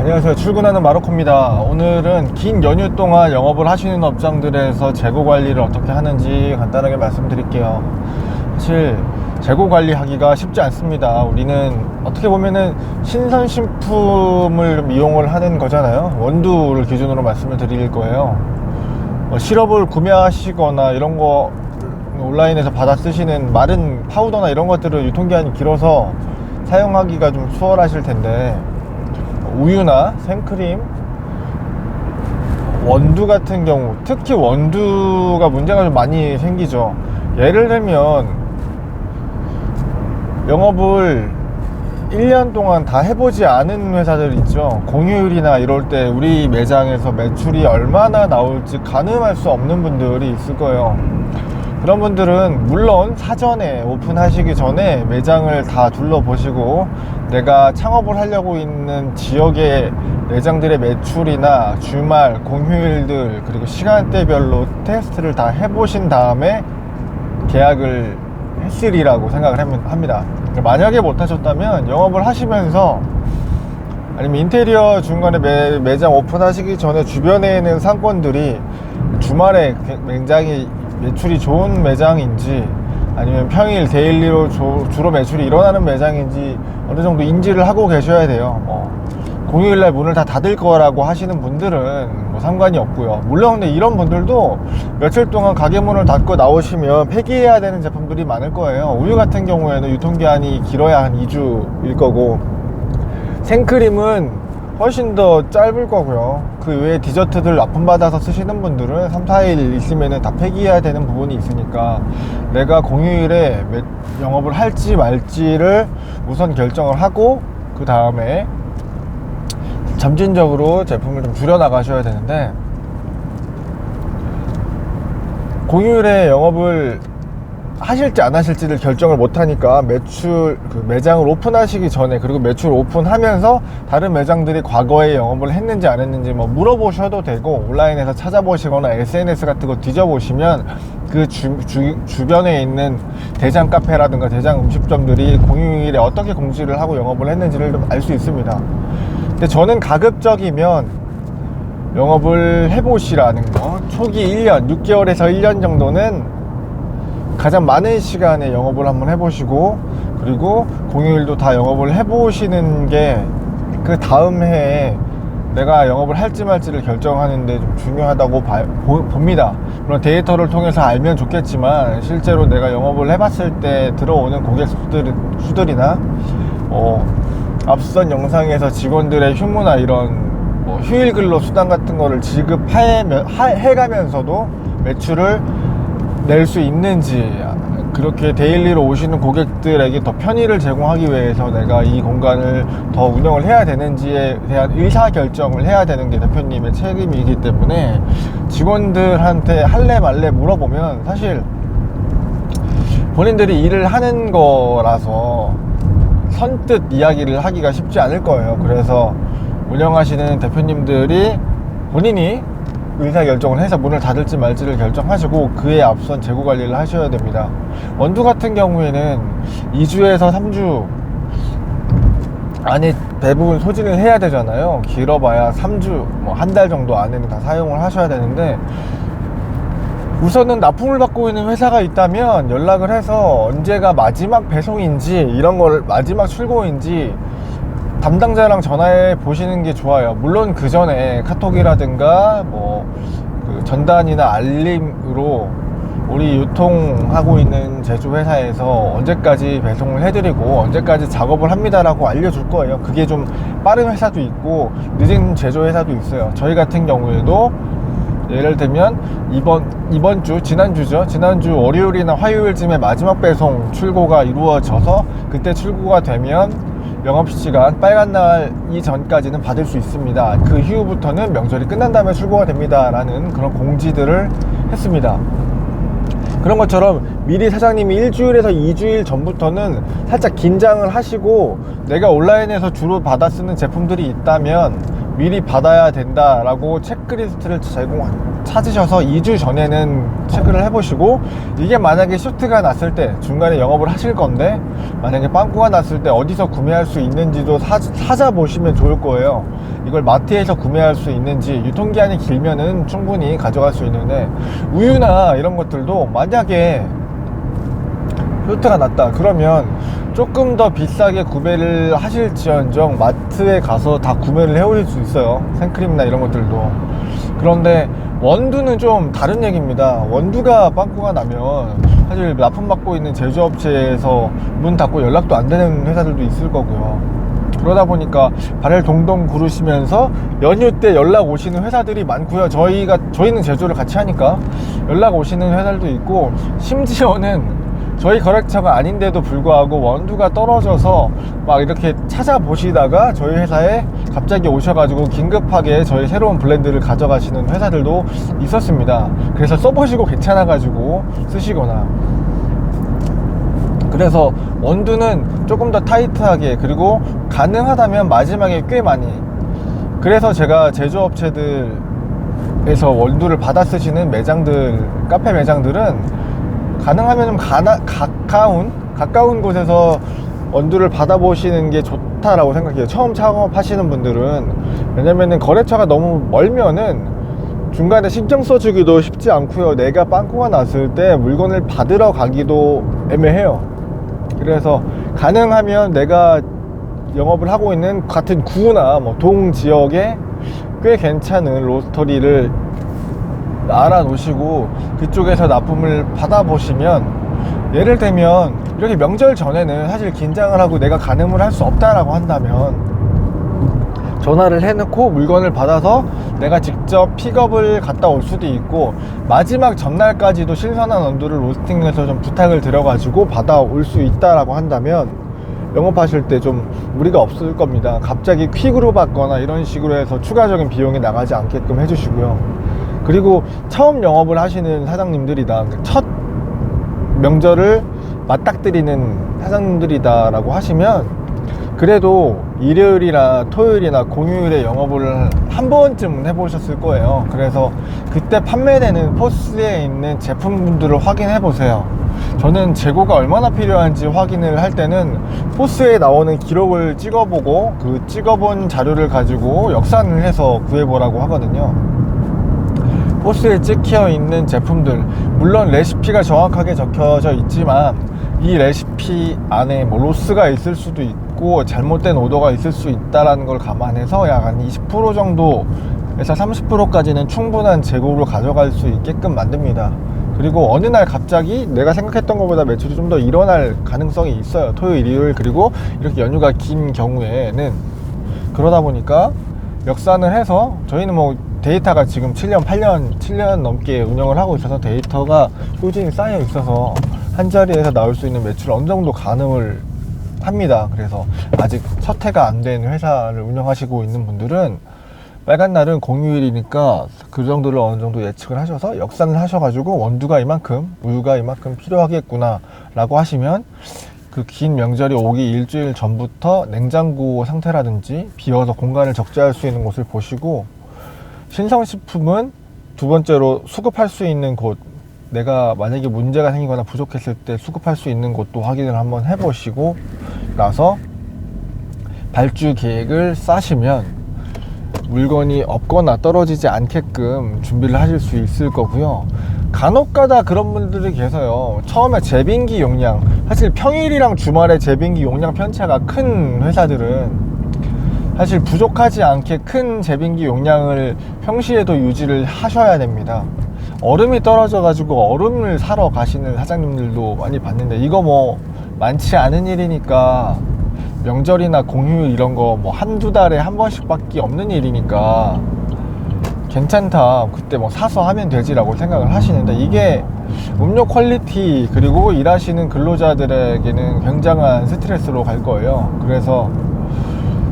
안녕하세요. 출근하는 마르코입니다. 오늘은 긴 연휴 동안 영업을 하시는 업장들에서 재고 관리를 어떻게 하는지 간단하게 말씀드릴게요. 사실 재고 관리하기가 쉽지 않습니다. 우리는 어떻게 보면은 신선식품을 이용을 하는 거잖아요. 원두를 기준으로 말씀을 드릴 거예요. 시럽을 구매하시거나 이런 거 온라인에서 받아 쓰시는 마른 파우더나 이런 것들은 유통기한이 길어서 사용하기가 좀 수월하실 텐데, 우유나 생크림, 원두 같은 경우, 특히 원두가 문제가 좀 많이 생기죠. 예를 들면 영업을 1년 동안 다 해보지 않은 회사들 있죠. 공휴일이나 이럴 때 우리 매장에서 매출이 얼마나 나올지 가늠할 수 없는 분들이 있을 거예요. 그런 분들은 물론 사전에 오픈하시기 전에 매장을 다 둘러보시고 내가 창업을 하려고 있는 지역의 매장들의 매출이나 주말, 공휴일들, 그리고 시간대별로 테스트를 다 해보신 다음에 계약을 했으리라고 생각을 합니다. 만약에 못하셨다면 영업을 하시면서, 아니면 인테리어 중간에 매장 오픈하시기 전에 주변에 있는 상권들이 주말에 굉장히 매출이 좋은 매장인지, 아니면 평일 데일리로 주로 매출이 일어나는 매장인지 어느 정도 인지를 하고 계셔야 돼요. 공휴일날 문을 다 닫을 거라고 하시는 분들은 뭐 상관이 없고요. 물론 근데 이런 분들도 며칠 동안 가게 문을 닫고 나오시면 폐기해야 되는 제품들이 많을 거예요. 우유 같은 경우에는 유통기한이 길어야 한 2주일 거고, 생크림은 훨씬 더 짧을 거고요. 그 외에 디저트들 납품받아서 쓰시는 분들은 3, 4일 있으면 다 폐기해야 되는 부분이 있으니까, 내가 공휴일에 영업을 할지 말지를 우선 결정을 하고 그 다음에 점진적으로 제품을 좀 줄여 나가셔야 되는데, 공휴일에 영업을 하실지 안 하실지를 결정을 못하니까 매장을 오픈하시기 전에, 그리고 매출 오픈하면서 다른 매장들이 과거에 영업을 했는지 안 했는지 뭐 물어보셔도 되고, 온라인에서 찾아보시거나 SNS 같은 거 뒤져보시면 그 주변에 있는 대장 카페라든가 대장 음식점들이 공휴일에 어떻게 공지를 하고 영업을 했는지를 좀 알 수 있습니다. 근데 저는 가급적이면 영업을 해보시라는 거, 초기 1년, 6개월에서 1년 정도는 가장 많은 시간에 영업을 한번 해보시고, 그리고 공휴일도 다 영업을 해보시는 게 그 다음 해에 내가 영업을 할지 말지를 결정하는데 좀 중요하다고 봅니다. 물론 데이터를 통해서 알면 좋겠지만, 실제로 내가 영업을 해봤을 때 들어오는 고객 수들이나 앞선 영상에서 직원들의 휴무나 이런 휴일 근로 수당 같은 거를 지급해가면서도 매출을 낼 수 있는지, 그렇게 데일리로 오시는 고객들에게 더 편의를 제공하기 위해서 내가 이 공간을 더 운영을 해야 되는지에 대한 의사결정을 해야 되는 게 대표님의 책임이기 때문에, 직원들한테 할래 말래 물어보면 사실 본인들이 일을 하는 거라서 선뜻 이야기를 하기가 쉽지 않을 거예요. 그래서 운영하시는 대표님들이 본인이 의사결정을 해서 문을 닫을지 말지를 결정하시고, 그에 앞선 재고 관리를 하셔야 됩니다. 원두 같은 경우에는 2주에서 3주 안에 대부분 소진을 해야 되잖아요. 길어봐야 3주, 한 달 정도 안에는 다 사용을 하셔야 되는데, 우선은 납품을 받고 있는 회사가 있다면 연락을 해서 언제가 마지막 배송인지, 이런 걸 마지막 출고인지 담당자랑 전화해 보시는 게 좋아요. 물론 그 전에 카톡이라든가 그 전단이나 알림으로 우리 유통하고 있는 제조회사에서 언제까지 배송을 해드리고 언제까지 작업을 합니다라고 알려줄 거예요. 그게 좀 빠른 회사도 있고 늦은 제조회사도 있어요. 저희 같은 경우에도 예를 들면 지난주 월요일이나 화요일쯤에 마지막 배송 출고가 이루어져서, 그때 출고가 되면 영업시간 빨간 날 이전까지는 받을 수 있습니다. 그 이후부터는 명절이 끝난 다음에 출고가 됩니다 라는 그런 공지들을 했습니다. 그런 것처럼 미리 사장님이 1주일에서 2주일 전부터는 살짝 긴장을 하시고, 내가 온라인에서 주로 받아 쓰는 제품들이 있다면 미리 받아야 된다라고 체크리스트를 찾으셔서 2주 전에는 체크를 해보시고, 이게 만약에 쇼트가 났을 때, 중간에 영업을 하실 건데 만약에 빵꾸가 났을 때 어디서 구매할 수 있는지도 찾아보시면 좋을 거예요. 이걸 마트에서 구매할 수 있는지, 유통기한이 길면은 충분히 가져갈 수 있는데, 우유나 이런 것들도 만약에 효트가 났다 그러면 조금 더 비싸게 구매를 하실지언정 마트에 가서 다 구매를 해오실 수 있어요. 생크림이나 이런 것들도. 그런데 원두는 좀 다른 얘기입니다. 원두가 빵꾸가 나면 사실 납품받고 있는 제조업체에서 문 닫고 연락도 안 되는 회사들도 있을 거고요. 그러다 보니까 발을 동동 구르시면서 연휴 때 연락 오시는 회사들이 많고요. 저희는 제조를 같이 하니까 연락 오시는 회사들도 있고, 심지어는 저희 거래처가 아닌데도 불구하고 원두가 떨어져서 막 이렇게 찾아보시다가 저희 회사에 갑자기 오셔가지고 긴급하게 저희 새로운 블렌드를 가져가시는 회사들도 있었습니다. 그래서 써보시고 괜찮아가지고 쓰시거나. 그래서 원두는 조금 더 타이트하게, 그리고 가능하다면 마지막에 꽤 많이, 그래서 제가 제조업체들에서 원두를 받아 쓰시는 매장들, 카페 매장들은 가능하면 좀 가까운 곳에서 원두를 받아보시는 게 좋다라고 생각해요. 처음 창업하시는 분들은. 왜냐면은 거래처가 너무 멀면은 중간에 신경 써주기도 쉽지 않고요. 내가 빵꾸가 났을 때 물건을 받으러 가기도 애매해요. 그래서 가능하면 내가 영업을 하고 있는 같은 구나 뭐 동 지역에 꽤 괜찮은 로스터리를 알아놓으시고 그쪽에서 납품을 받아보시면, 예를 들면 이렇게 명절 전에는 사실 긴장을 하고 내가 가늠을 할 수 없다라고 한다면 전화를 해놓고 물건을 받아서 내가 직접 픽업을 갔다 올 수도 있고, 마지막 전날까지도 신선한 원두를 로스팅해서 좀 부탁을 드려가지고 받아올 수 있다라고 한다면 영업하실 때 좀 무리가 없을 겁니다. 갑자기 퀵으로 받거나 이런 식으로 해서 추가적인 비용이 나가지 않게끔 해주시고요. 그리고 처음 영업을 하시는 사장님들이다, 첫 명절을 맞닥뜨리는 사장님들이다 라고 하시면 그래도 일요일이나 토요일이나 공휴일에 영업을 한 번쯤은 해보셨을 거예요. 그래서 그때 판매되는 포스에 있는 제품들을 확인해 보세요. 저는 재고가 얼마나 필요한지 확인을 할 때는 포스에 나오는 기록을 찍어보고 그 찍어본 자료를 가지고 역산을 해서 구해보라고 하거든요. 포스에 찍혀 있는 제품들, 물론 레시피가 정확하게 적혀져 있지만 이 레시피 안에 뭐 로스가 있을 수도 있고 잘못된 오더가 있을 수 있다는 걸 감안해서 약 한 20% 정도에서 30%까지는 충분한 재고를 가져갈 수 있게끔 만듭니다. 그리고 어느 날 갑자기 내가 생각했던 것보다 매출이 좀 더 일어날 가능성이 있어요. 토요일, 일요일, 그리고 이렇게 연휴가 긴 경우에는. 그러다 보니까 역산을 해서, 저희는 뭐 데이터가 지금 7년 넘게 운영을 하고 있어서 데이터가 꾸준히 쌓여 있어서 한 자리에서 나올 수 있는 매출을 어느 정도 가늠을 합니다. 그래서 아직 첫 해가 안 된 회사를 운영하시고 있는 분들은 빨간 날은 공휴일이니까 그 정도를 어느 정도 예측을 하셔서 역산을 하셔가지고 원두가 이만큼, 우유가 이만큼 필요하겠구나 라고 하시면 그 긴 명절이 오기 일주일 전부터 냉장고 상태라든지 비워서 공간을 적재할 수 있는 곳을 보시고, 신성식품은 두 번째로 수급할 수 있는 곳, 내가 만약에 문제가 생기거나 부족했을 때 수급할 수 있는 곳도 확인을 한번 해보시고 나서 발주 계획을 짜시면 물건이 없거나 떨어지지 않게끔 준비를 하실 수 있을 거고요. 간혹가다 그런 분들이 계세요. 처음에 제빙기 용량, 사실 평일이랑 주말에 제빙기 용량 편차가 큰 회사들은 사실 부족하지 않게 큰 제빙기 용량을 평시에도 유지를 하셔야 됩니다. 얼음이 떨어져 가지고 얼음을 사러 가시는 사장님들도 많이 봤는데, 이거 뭐 많지 않은 일이니까, 명절이나 공휴일 이런 거 뭐 한두 달에 한 번씩 밖에 없는 일이니까 괜찮다, 그때 뭐 사서 하면 되지라고 생각을 하시는데, 이게 음료 퀄리티 그리고 일하시는 근로자들에게는 굉장한 스트레스로 갈 거예요. 그래서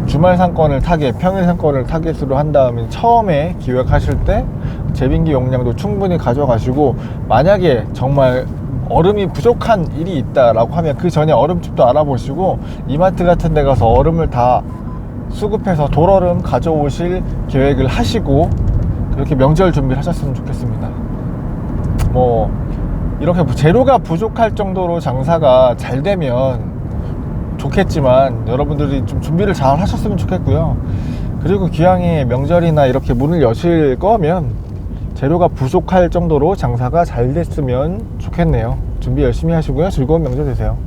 주말 상권을 타겟, 평일 상권을 타겟으로 한 다음에 처음에 기획하실 때 제빙기 용량도 충분히 가져가시고, 만약에 정말 얼음이 부족한 일이 있다라고 하면 그 전에 얼음집도 알아보시고 이마트 같은 데 가서 얼음을 다 수급해서 돌얼음 가져오실 계획을 하시고 그렇게 명절 준비를 하셨으면 좋겠습니다. 뭐 이렇게 재료가 부족할 정도로 장사가 잘 되면 좋겠지만 여러분들이 좀 준비를 잘 하셨으면 좋겠고요. 그리고 기왕에 명절이나 이렇게 문을 여실 거면 재료가 부족할 정도로 장사가 잘 됐으면 좋겠네요. 준비 열심히 하시고요. 즐거운 명절 되세요.